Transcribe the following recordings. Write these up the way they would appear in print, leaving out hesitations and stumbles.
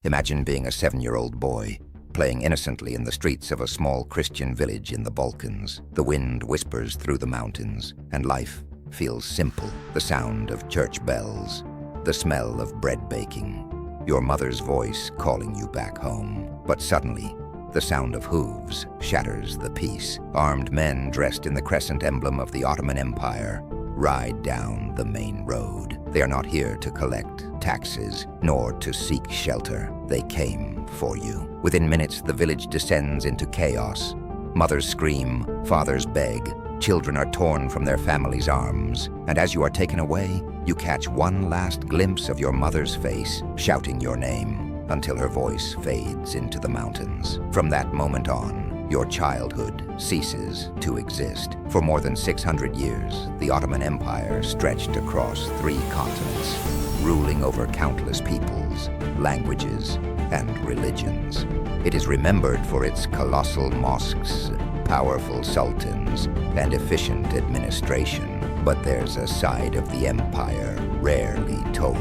Imagine being a 7-year-old boy, playing innocently in the streets of a small Christian village in the Balkans. The wind whispers through the mountains, and life feels simple. The sound of church bells, the smell of bread baking, your mother's voice calling you back home. But suddenly, the sound of hooves shatters the peace. Armed men dressed in the crescent emblem of the Ottoman Empire ride down the main road. They are not here to collect taxes, nor to seek shelter. They came for you. Within minutes, the village descends into chaos. Mothers scream, fathers beg, children are torn from their families' arms. And as you are taken away, you catch one last glimpse of your mother's face, shouting your name, until her voice fades into the mountains. From that moment on, your childhood ceases to exist. For more than 600 years, the Ottoman Empire stretched across 3 continents, ruling over countless peoples, languages, and religions. It is remembered for its colossal mosques, powerful sultans, and efficient administration. But there's a side of the empire rarely told.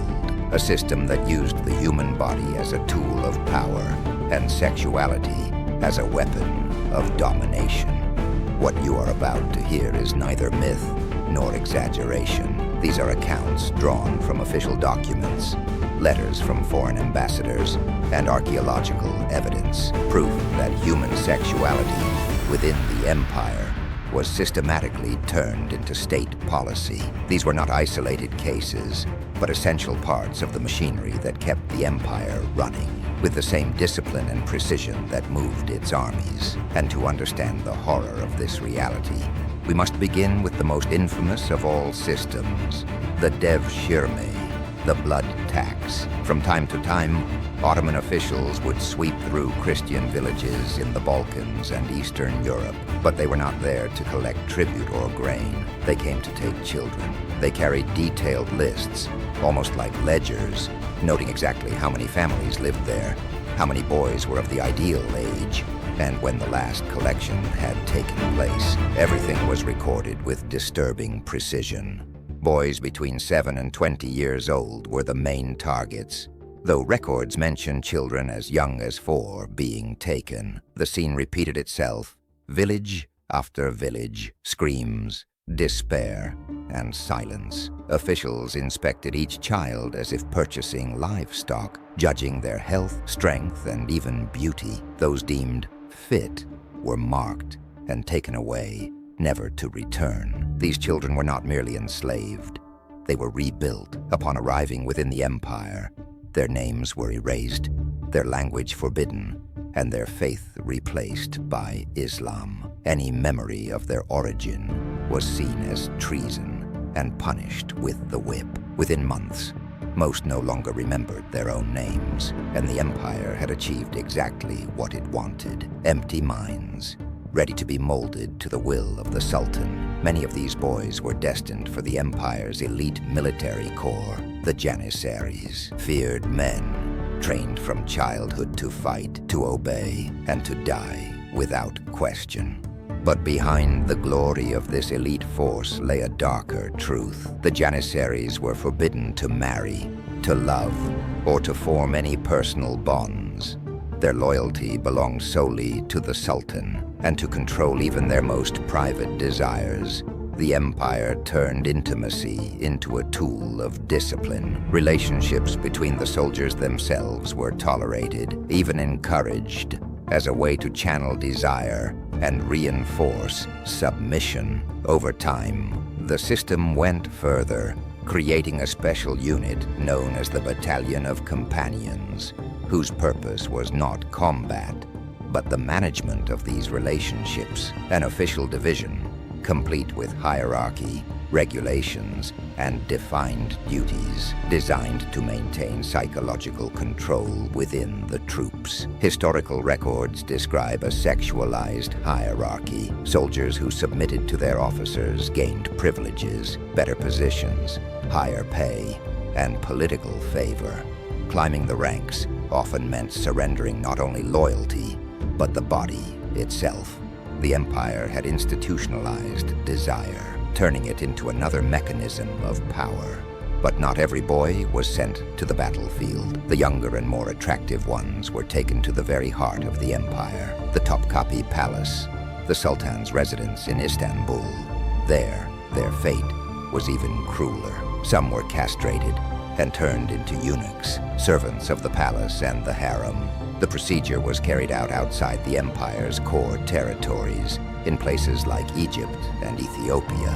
A system that used the human body as a tool of power and sexuality as a weapon of domination. What you are about to hear is neither myth nor exaggeration. These are accounts drawn from official documents, letters from foreign ambassadors, and archaeological evidence, proof that human sexuality within the empire was systematically turned into state policy. These were not isolated cases, but essential parts of the machinery that kept the empire running, with the same discipline and precision that moved its armies. And to understand the horror of this reality, we must begin with the most infamous of all systems, the devshirme, the blood tax. From time to time, Ottoman officials would sweep through Christian villages in the Balkans and Eastern Europe, but they were not there to collect tribute or grain. They came to take children. They carried detailed lists, almost like ledgers, noting exactly how many families lived there, how many boys were of the ideal age, and when the last collection had taken place. Everything was recorded with disturbing precision. Boys between 7 and 20 years old were the main targets, though records mention children as young as 4 being taken. The scene repeated itself, village after village, screams, despair, and silence. Officials inspected each child as if purchasing livestock, judging their health, strength, and even beauty. Those deemed fit were marked and taken away, never to return. These children were not merely enslaved. They were rebuilt. Upon arriving within the empire, their names were erased, their language forbidden, and their faith replaced by Islam. Any memory of their origin was seen as treason and punished with the whip. Within months, most no longer remembered their own names, and the empire had achieved exactly what it wanted: empty minds, ready to be molded to the will of the Sultan. Many of these boys were destined for the empire's elite military corps, the Janissaries, feared men, trained from childhood to fight, to obey, and to die without question. But behind the glory of this elite force lay a darker truth. The Janissaries were forbidden to marry, to love, or to form any personal bonds. Their loyalty belonged solely to the Sultan, and to control even their most private desires, the empire turned intimacy into a tool of discipline. Relationships between the soldiers themselves were tolerated, even encouraged, as a way to channel desire and reinforce submission. Over time, the system went further, creating a special unit known as the Battalion of Companions, whose purpose was not combat, but the management of these relationships. An official division, complete with hierarchy, regulations, and defined duties, designed to maintain psychological control within the troops. Historical records describe a sexualized hierarchy. Soldiers who submitted to their officers gained privileges, better positions, higher pay, and political favor. Climbing the ranks often meant surrendering not only loyalty, but the body itself. The empire had institutionalized desire, turning it into another mechanism of power. But not every boy was sent to the battlefield. The younger and more attractive ones were taken to the very heart of the empire, the Topkapi Palace, the Sultan's residence in Istanbul. There, their fate was even crueler. Some were castrated and turned into eunuchs, servants of the palace and the harem. The procedure was carried out outside the empire's core territories, in places like Egypt and Ethiopia,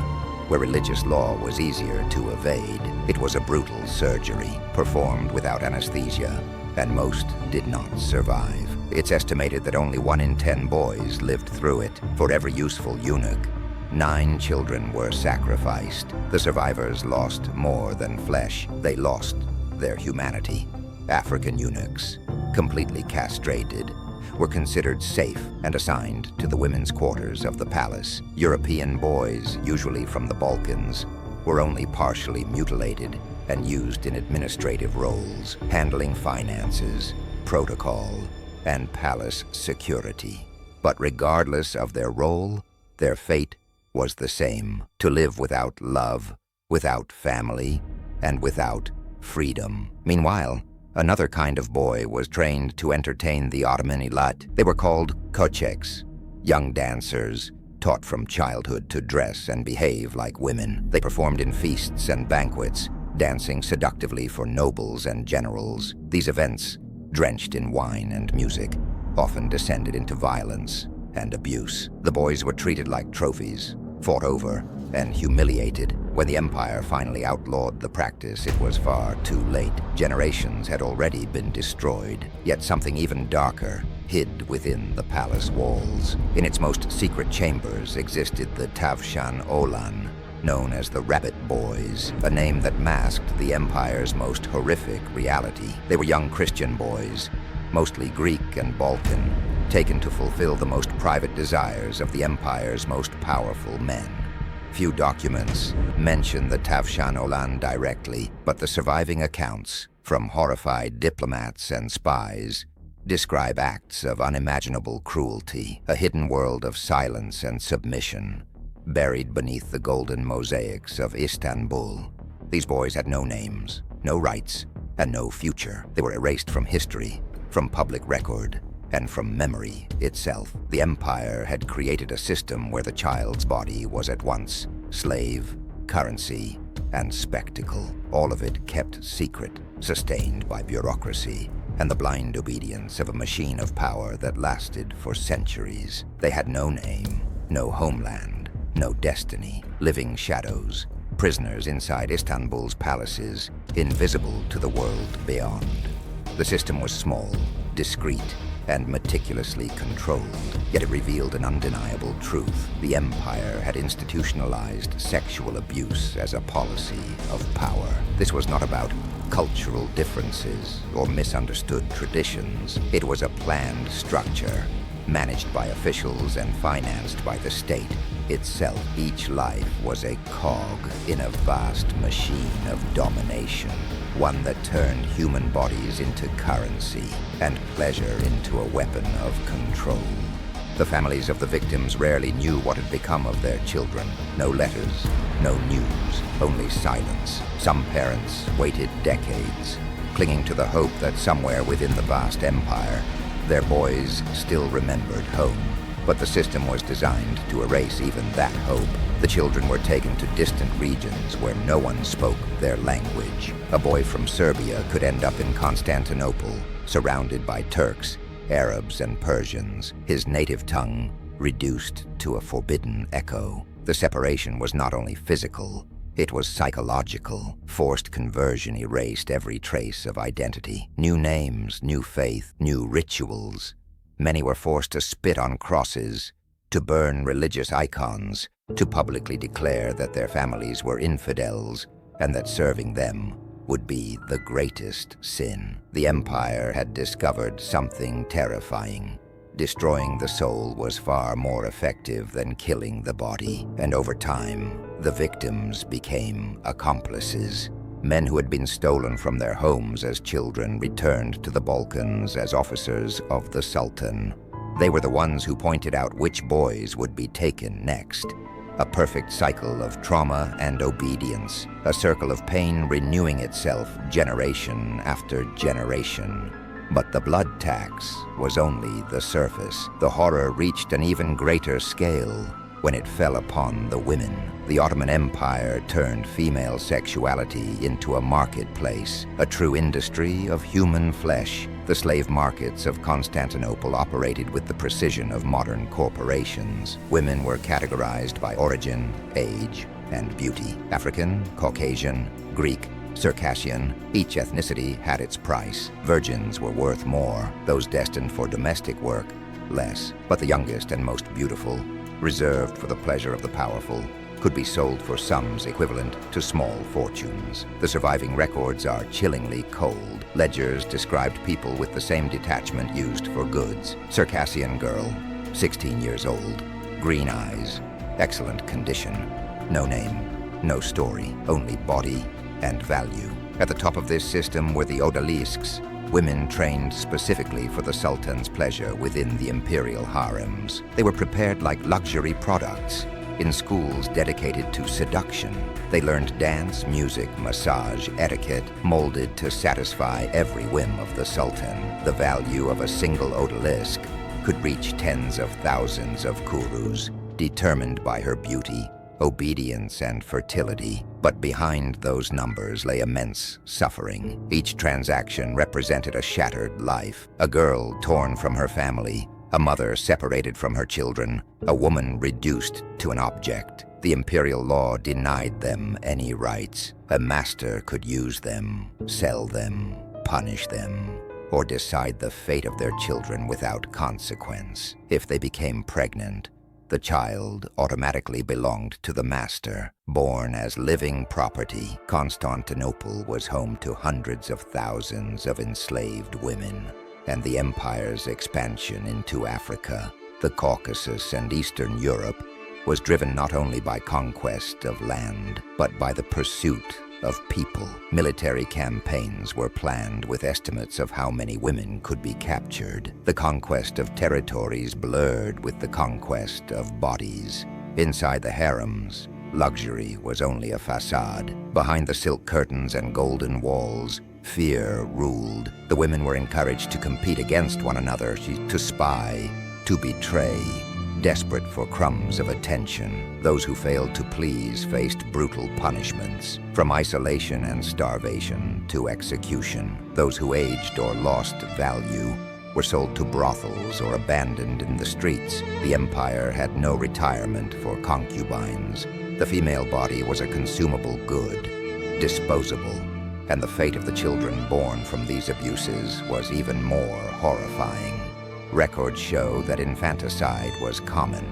where religious law was easier to evade. It was a brutal surgery, performed without anesthesia, and most did not survive. It's estimated that only 1 in 10 boys lived through it. For every useful eunuch, 9 children were sacrificed. The survivors lost more than flesh. They lost their humanity. African eunuchs, completely castrated, were considered safe and assigned to the women's quarters of the palace. European boys, usually from the Balkans, were only partially mutilated and used in administrative roles, handling finances, protocol, and palace security. But regardless of their role, their fate was the same: to live without love, without family, and without freedom. Meanwhile, another kind of boy was trained to entertain the Ottoman elite. They were called kocheks, young dancers, taught from childhood to dress and behave like women. They performed in feasts and banquets, dancing seductively for nobles and generals. These events, drenched in wine and music, often descended into violence and abuse. The boys were treated like trophies, fought over, and humiliated. When the empire finally outlawed the practice, it was far too late. Generations had already been destroyed, yet something even darker hid within the palace walls. In its most secret chambers existed the Tavşan Oğlan, known as the Rabbit Boys, a name that masked the empire's most horrific reality. They were young Christian boys, mostly Greek and Balkan, taken to fulfill the most private desires of the empire's most powerful men. Few documents mention the Tavşan Oğlan directly, but the surviving accounts, from horrified diplomats and spies, describe acts of unimaginable cruelty, a hidden world of silence and submission, buried beneath the golden mosaics of Istanbul. These boys had no names, no rights, and no future. They were erased from history, from public record, and from memory itself. The empire had created a system where the child's body was at once slave, currency, and spectacle, all of it kept secret, sustained by bureaucracy and the blind obedience of a machine of power that lasted for centuries. They had no name, no homeland, no destiny, living shadows, prisoners inside Istanbul's palaces, invisible to the world beyond. The system was small, discreet, and meticulously controlled, yet it revealed an undeniable truth. The empire had institutionalized sexual abuse as a policy of power. This was not about cultural differences or misunderstood traditions. It was a planned structure, managed by officials and financed by the state itself. Each life was a cog in a vast machine of domination, one that turned human bodies into currency and pleasure into a weapon of control. The families of the victims rarely knew what had become of their children. No letters, no news, only silence. Some parents waited decades, clinging to the hope that somewhere within the vast empire, their boys still remembered home. But the system was designed to erase even that hope. The children were taken to distant regions where no one spoke their language. A boy from Serbia could end up in Constantinople, surrounded by Turks, Arabs, and Persians, his native tongue reduced to a forbidden echo. The separation was not only physical, it was psychological. Forced conversion erased every trace of identity. New names, new faith, new rituals. Many were forced to spit on crosses, to burn religious icons, to publicly declare that their families were infidels and that serving them would be the greatest sin. The empire had discovered something terrifying. Destroying the soul was far more effective than killing the body, and over time, the victims became accomplices. Men who had been stolen from their homes as children returned to the Balkans as officers of the Sultan. They were the ones who pointed out which boys would be taken next. a perfect cycle of trauma and obedience, a circle of pain renewing itself generation after generation. But the blood tax was only the surface. The horror reached an even greater scale when it fell upon the women. The Ottoman Empire turned female sexuality into a marketplace, a true industry of human flesh. The slave markets of Constantinople operated with the precision of modern corporations. Women were categorized by origin, age, and beauty. African, Caucasian, Greek, Circassian, each ethnicity had its price. Virgins were worth more, those destined for domestic work, less. But the youngest and most beautiful, reserved for the pleasure of the powerful, could be sold for sums equivalent to small fortunes. The surviving records are chillingly cold. Ledgers described people with the same detachment used for goods. Circassian girl, 16 years old, green eyes, excellent condition, no name, no story, only body and value. At the top of this system were the odalisques, women trained specifically for the Sultan's pleasure within the imperial harems. They were prepared like luxury products. In schools dedicated to seduction, they learned dance, music, massage, etiquette, molded to satisfy every whim of the Sultan. The value of a single odalisque could reach tens of thousands of kurus, determined by her beauty, obedience, and fertility. But behind those numbers lay immense suffering. Each transaction represented a shattered life, a girl torn from her family, a mother separated from her children, a woman reduced to an object. The imperial law denied them any rights. A master could use them, sell them, punish them, or decide the fate of their children without consequence. If they became pregnant, the child automatically belonged to the master. Born as living property, Constantinople was home to hundreds of thousands of enslaved women, and the empire's expansion into Africa, the Caucasus, and Eastern Europe was driven not only by conquest of land, but by the pursuit of people. Military campaigns were planned with estimates of how many women could be captured. The conquest of territories blurred with the conquest of bodies. Inside the harems, luxury was only a facade. Behind the silk curtains and golden walls, fear ruled. The women were encouraged to compete against one another, to spy, to betray. Desperate for crumbs of attention, those who failed to please faced brutal punishments, from isolation and starvation to execution. Those who aged or lost value were sold to brothels or abandoned in the streets. The empire had no retirement for concubines. The female body was a consumable good, disposable, and the fate of the children born from these abuses was even more horrifying. Records show that infanticide was common,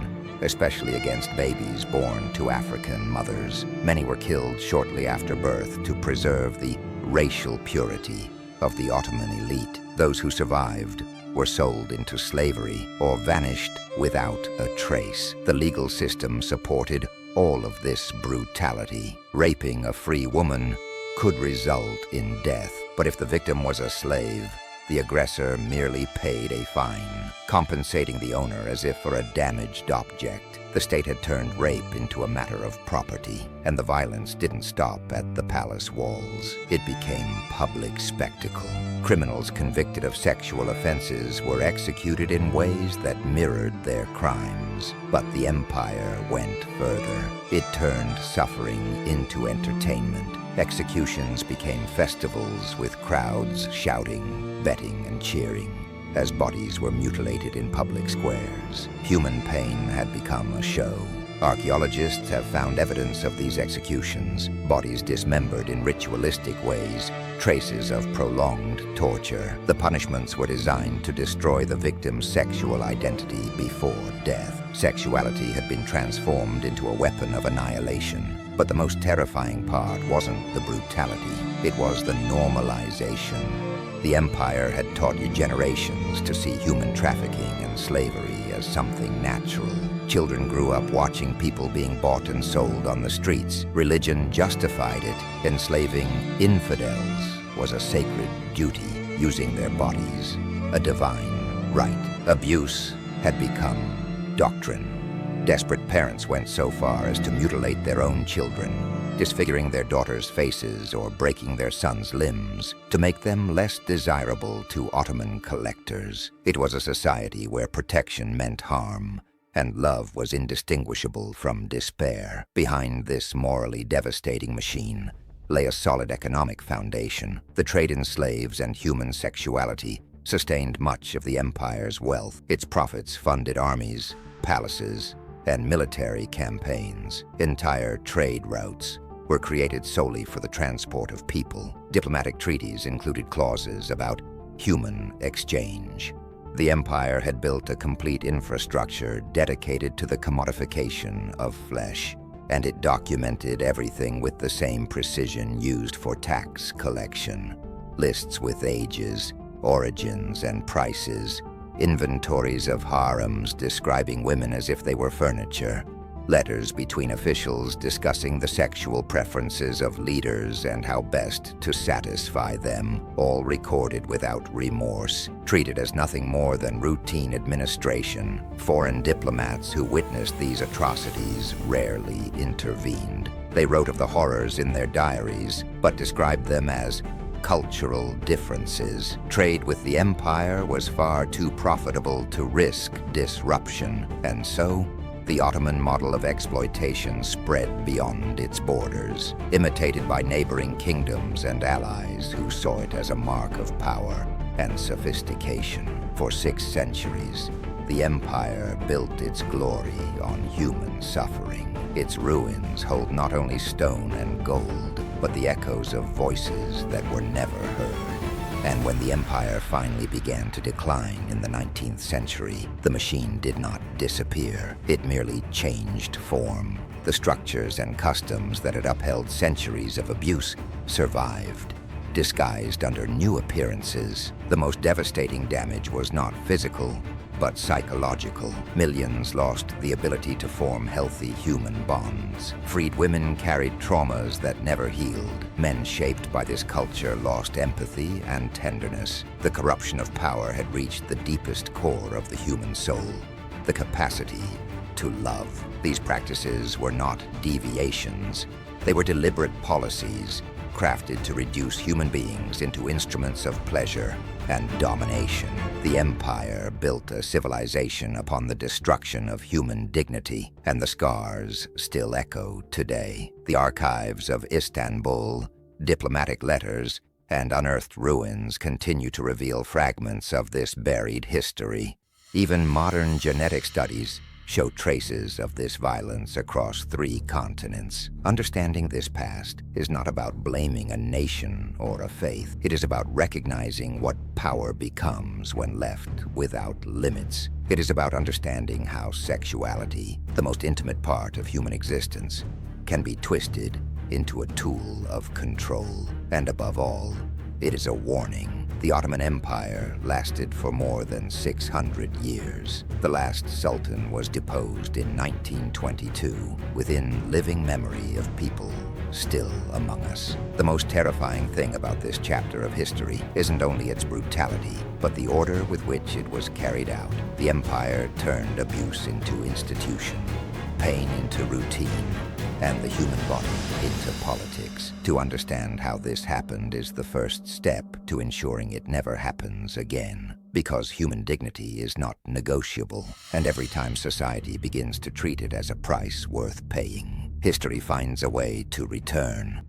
especially against babies born to African mothers. Many were killed shortly after birth to preserve the racial purity of the Ottoman elite. Those who survived were sold into slavery or vanished without a trace. The legal system supported all of this brutality. Raping a free woman could result in death, but if the victim was a slave, the aggressor merely paid a fine, compensating the owner as if for a damaged object. The state had turned rape into a matter of property, and the violence didn't stop at the palace walls. It became public spectacle. Criminals convicted of sexual offenses were executed in ways that mirrored their crimes. But the empire went further. It turned suffering into entertainment. Executions became festivals with crowds shouting, betting, and cheering as bodies were mutilated in public squares. Human pain had become a show. Archaeologists have found evidence of these executions, bodies dismembered in ritualistic ways, traces of prolonged torture. The punishments were designed to destroy the victim's sexual identity before death. Sexuality had been transformed into a weapon of annihilation. But the most terrifying part wasn't the brutality, it was the normalization. The empire had taught generations to see human trafficking and slavery as something natural. Children grew up watching people being bought and sold on the streets. Religion justified it. Enslaving infidels was a sacred duty, using their bodies, a divine right. Abuse had become doctrine. Desperate parents went so far as to mutilate their own children, disfiguring their daughters' faces or breaking their sons' limbs to make them less desirable to Ottoman collectors. It was a society where protection meant harm, and love was indistinguishable from despair. Behind this morally devastating machine lay a solid economic foundation. The trade in slaves and human sexuality sustained much of the empire's wealth. Its profits funded armies, palaces, and military campaigns. Entire trade routes were created solely for the transport of people. Diplomatic treaties included clauses about human exchange. The empire had built a complete infrastructure dedicated to the commodification of flesh, and it documented everything with the same precision used for tax collection. Lists with ages, origins, and prices, inventories of harems describing women as if they were furniture, letters between officials discussing the sexual preferences of leaders and how best to satisfy them, all recorded without remorse, treated as nothing more than routine administration. Foreign diplomats who witnessed these atrocities rarely intervened. They wrote of the horrors in their diaries, but described them as cultural differences. Trade with the empire was far too profitable to risk disruption, and so the Ottoman model of exploitation spread beyond its borders, imitated by neighboring kingdoms and allies who saw it as a mark of power and sophistication. For 6 centuries, the empire built its glory on human suffering. Its ruins hold not only stone and gold, but the echoes of voices that were never heard. And when the empire finally began to decline in the 19th century, the machine did not disappear. It merely changed form. The structures and customs that had upheld centuries of abuse survived, disguised under new appearances. The most devastating damage was not physical, but psychological. Millions lost the ability to form healthy human bonds. Freed women carried traumas that never healed. Men shaped by this culture lost empathy and tenderness. The corruption of power had reached the deepest core of the human soul, the capacity to love. These practices were not deviations. They were deliberate policies, crafted to reduce human beings into instruments of pleasure and domination. The empire built a civilization upon the destruction of human dignity, and the scars still echo today. The archives of Istanbul, diplomatic letters, and unearthed ruins continue to reveal fragments of this buried history. Even modern genetic studies show traces of this violence across 3 continents. Understanding this past is not about blaming a nation or a faith. It is about recognizing what power becomes when left without limits. It is about understanding how sexuality, the most intimate part of human existence, can be twisted into a tool of control. And above all, it is a warning. The Ottoman Empire lasted for more than 600 years. The last sultan was deposed in 1922, within living memory of people still among us. The most terrifying thing about this chapter of history isn't only its brutality, but the order with which it was carried out. The empire turned abuse into institution, pain into routine, and the human body into politics. To understand how this happened is the first step to ensuring it never happens again. Because human dignity is not negotiable, and every time society begins to treat it as a price worth paying, history finds a way to return.